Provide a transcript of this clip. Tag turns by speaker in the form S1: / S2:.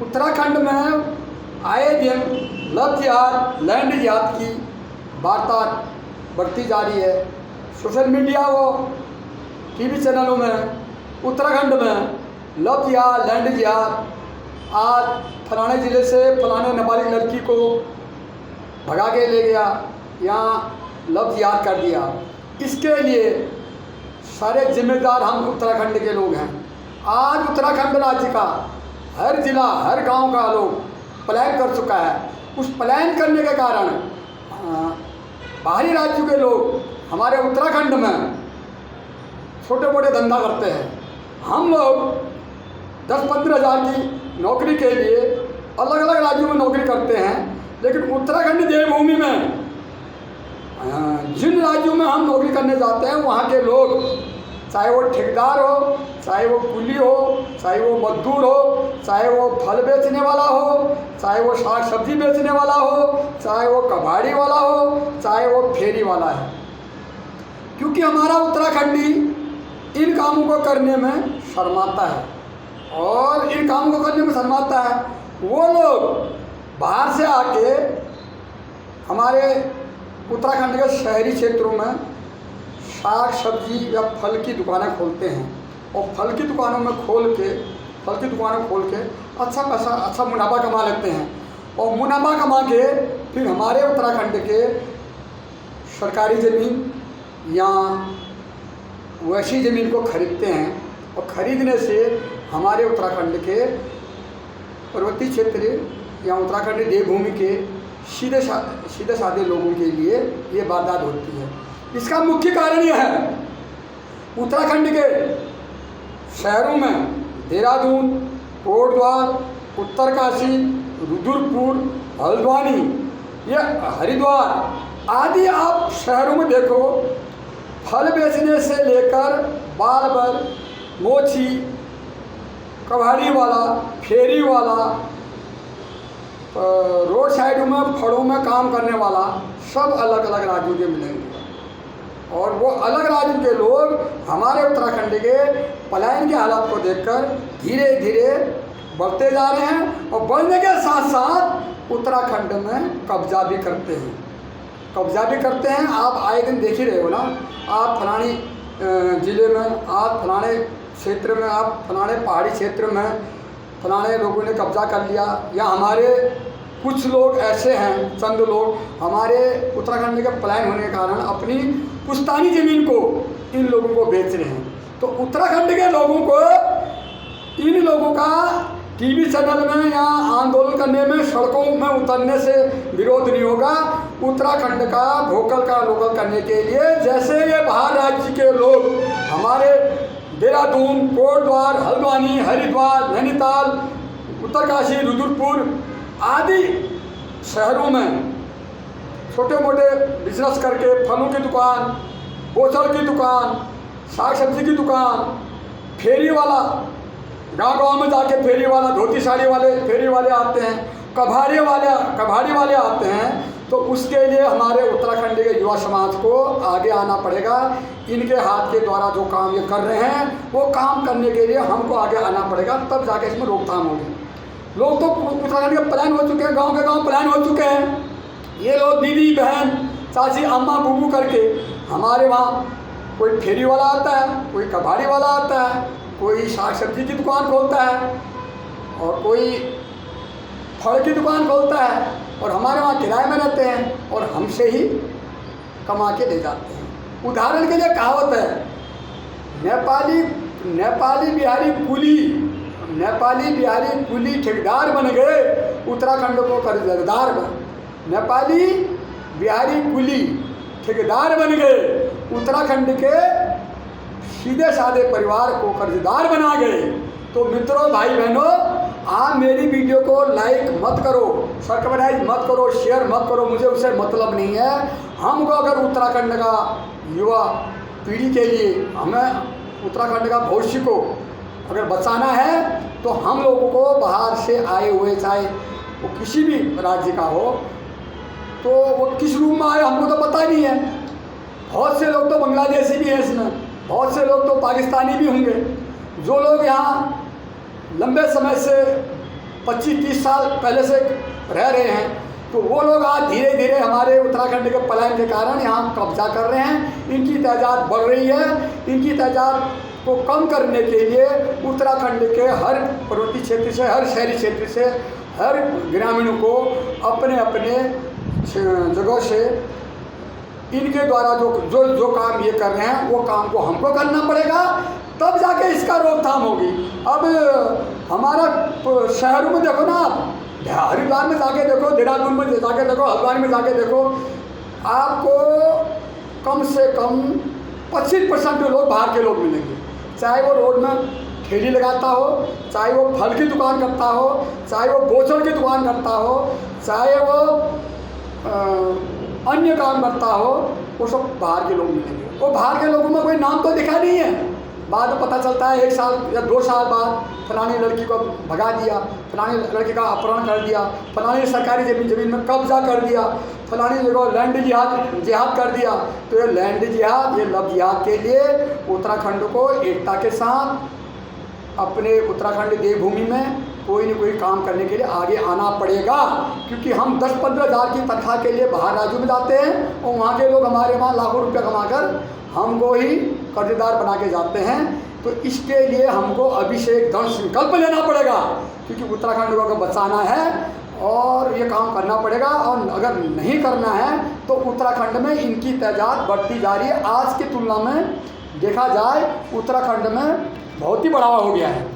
S1: उत्तराखंड में आए दिन लव जिहाद, लैंड जिहाद की वार्ता बढ़ती जा रही है। सोशल मीडिया व टीवी चैनलों में उत्तराखंड में लव जिहाद, लैंड जिहाद, आज फलाने ज़िले से फलाने नाबालिग लड़की को भगा के ले गया, यहाँ लव जिहाद कर दिया। इसके लिए सारे जिम्मेदार हम उत्तराखंड के लोग हैं। आज उत्तराखंड राज्य का हर जिला, हर गांव का लोग पलायन कर चुका है। उस पलायन करने के कारण बाहरी राज्यों के लोग हमारे उत्तराखंड में छोटे मोटे धंधा करते हैं। हम लोग 10-15 हज़ार की नौकरी के लिए अलग अलग राज्यों में नौकरी करते हैं, लेकिन उत्तराखंड देवभूमि में जिन राज्यों में हम नौकरी करने जाते हैं वहाँ के लोग, चाहे वो ठेकेदार हो, चाहे वो कुली हो, चाहे वो मजदूर हो, चाहे वो फल बेचने वाला हो, चाहे वो साग सब्जी बेचने वाला हो, चाहे वो कबाड़ी वाला हो, चाहे वो फेरी वाला है, क्योंकि हमारा उत्तराखंडी इन कामों को करने में शर्माता है। और इन कामों को करने में शर्माता है वो लोग बाहर से आके हमारे उत्तराखंड के शहरी क्षेत्रों में साग सब्जी या फल की दुकानें खोलते हैं, और फल की दुकानों खोल के अच्छा पैसा, अच्छा मुनाफा कमा लेते हैं। और मुनाफा कमा के फिर हमारे उत्तराखंड के सरकारी ज़मीन या वैसी ज़मीन को खरीदते हैं, और ख़रीदने से हमारे उत्तराखंड के पर्वतीय क्षेत्र या उत्तराखंड देवभूमि के सीधे साधे लोगों के लिए ये वारदात होती है। इसका मुख्य कारण यह है, उत्तराखंड के शहरों में देहरादून, कोटद्वार, उत्तरकाशी, रुद्रपुर, हल्द्वानी, या हरिद्वार आदि आप शहरों में देखो, फल बेचने से लेकर बार्बर, मोची, कबाड़ी वाला, फेरी वाला, रोड साइड में फड़ों में काम करने वाला, सब अलग अलग राज्यों के मिलेंगे। और वो अलग राज्यों के लोग हमारे उत्तराखंड के पलायन के हालात को देखकर धीरे धीरे बढ़ते जा रहे हैं, और बढ़ने के साथ साथ उत्तराखंड में कब्जा भी करते हैं। आप आए दिन देख ही रहे हो ना, आप फलानी ज़िले में, आप फलाने क्षेत्र में, आप फलाने पहाड़ी क्षेत्र में फलाने लोगों ने कब्जा कर लिया, या हमारे कुछ लोग ऐसे हैं, चंद लोग हमारे उत्तराखंड के पलायन होने के कारण अपनी पुश्तैनी ज़मीन को इन लोगों को बेच रहे हैं। तो उत्तराखंड के लोगों को, इन लोगों का टीवी चैनल में या आंदोलन करने में, सड़कों में उतरने से विरोध नहीं होगा। उत्तराखंड का वोकल का लोकल करने के लिए, जैसे ये बाहर राज्य के लोग हमारे देहरादून, कोटद्वार, हल्द्वानी, हरिद्वार, नैनीताल, उत्तरकाशी, रुद्रपुर आदि शहरों में छोटे मोटे बिजनेस करके, फलों की दुकान, बोतल की दुकान, साग सब्जी की दुकान, फेरी वाला, गांव में जाके फेरी वाला, धोती साड़ी वाले फेरी वाले आते हैं, कबाड़ी वाले आते हैं। तो उसके लिए हमारे उत्तराखंड के युवा समाज को आगे आना पड़ेगा। इनके हाथ के द्वारा जो काम ये कर रहे हैं, वो काम करने के लिए हमको आगे आना पड़ेगा, तब जाके इसमें रोकथाम होगी। लोग तो उत्तराखंड के पलायन हो चुके हैं, गांव के गांव पलायन हो चुके हैं। ये लोग दीदी, बहन, चाची, अम्मा, बूबू करके हमारे वहाँ कोई फेरी वाला आता है, कोई कबाड़ी वाला आता है, कोई साग सब्जी की दुकान खोलता है, और कोई फल की दुकान खोलता है, और हमारे वहाँ किराए में रहते हैं और हमसे ही कमा के ले जाते हैं। उदाहरण के लिए कहावत है, नेपाली बिहारी कुली ठेकेदार बन गए, उत्तराखंड को कर्जदार बन। नेपाली बिहारी कुली ठेकेदार बन गए, उत्तराखंड के सीधे साधे परिवार को कर्जदार बना गए। तो मित्रों, भाई बहनों, आप मेरी वीडियो को लाइक मत करो, सब्सक्राइब मत करो, शेयर मत करो, मुझे उससे मतलब नहीं है। हमको अगर उत्तराखंड का युवा पीढ़ी के लिए, हमें उत्तराखंड का भविष्य को अगर बचाना है, तो हम लोगों को बाहर से आए हुए, चाहे वो किसी भी राज्य का हो, तो वो किस रूप में आए हमको तो पता ही नहीं है। बहुत से लोग तो बांग्लादेशी भी हैं इसमें, बहुत से लोग तो पाकिस्तानी भी होंगे। जो लोग यहाँ लंबे समय से 25-30 साल पहले से रह रहे हैं, तो वो लोग आज धीरे धीरे हमारे उत्तराखंड के पलायन के कारण यहाँ कब्जा कर रहे हैं। इनकी तादाद बढ़ रही है। इनकी तादाद को कम करने के लिए उत्तराखंड के हर पर्वतीय क्षेत्र से, हर शहरी क्षेत्र से, हर ग्रामीणों को अपने अपने जगहों से इनके द्वारा जो काम ये कर रहे हैं वो काम को हमको करना पड़ेगा, तब जाके इसका रोकथाम होगी। अब हमारा शहरों में देखो ना, आप हरिद्वार में जाके देखो, देहरादून में जाके देखो, हल्द्वानी में जाके देखो, आपको कम से कम 25% लोग बाहर के लोग मिलेंगे। चाहे वो रोड में ठेली लगाता हो, चाहे वो फल की दुकान करता हो, चाहे वो बोचड़ की दुकान करता हो, चाहे वो अन्य काम करता हो, वो सब बाहर के लोग मिलेंगे। वो बाहर के लोगों में कोई नाम तो दिखा नहीं है। बाद में पता चलता है 1 साल या 2 साल बाद फलानी लड़की को भगा दिया, फलानी लड़के का अपहरण कर दिया, फलानी सरकारी ज़मीन में कब्जा कर दिया, फलानी जगह लैंड जिहाद कर दिया। तो ये लैंड जिहाद, ये लव जिहाद के लिए उत्तराखंड को एकता के साथ अपने उत्तराखंड देवभूमि में कोई न कोई काम करने के लिए आगे आना पड़ेगा, क्योंकि हम 10-15 हज़ार की तनख्वाह के लिए बाहर राज्यों में जाते हैं और वहाँ के लोग हमारे वहाँ लाखों रुपये कमाकर हमको ही कर्जदार बना के जाते हैं। तो इसके लिए हमको अभी से एक दृढ़ संकल्प लेना पड़ेगा, क्योंकि उत्तराखंड को अगर बचाना है और ये काम करना पड़ेगा। और अगर नहीं करना है तो उत्तराखंड में इनकी तादाद बढ़ती जा रही है। आज की तुलना में देखा जाए उत्तराखंड में बहुत ही बढ़ावा हो गया है।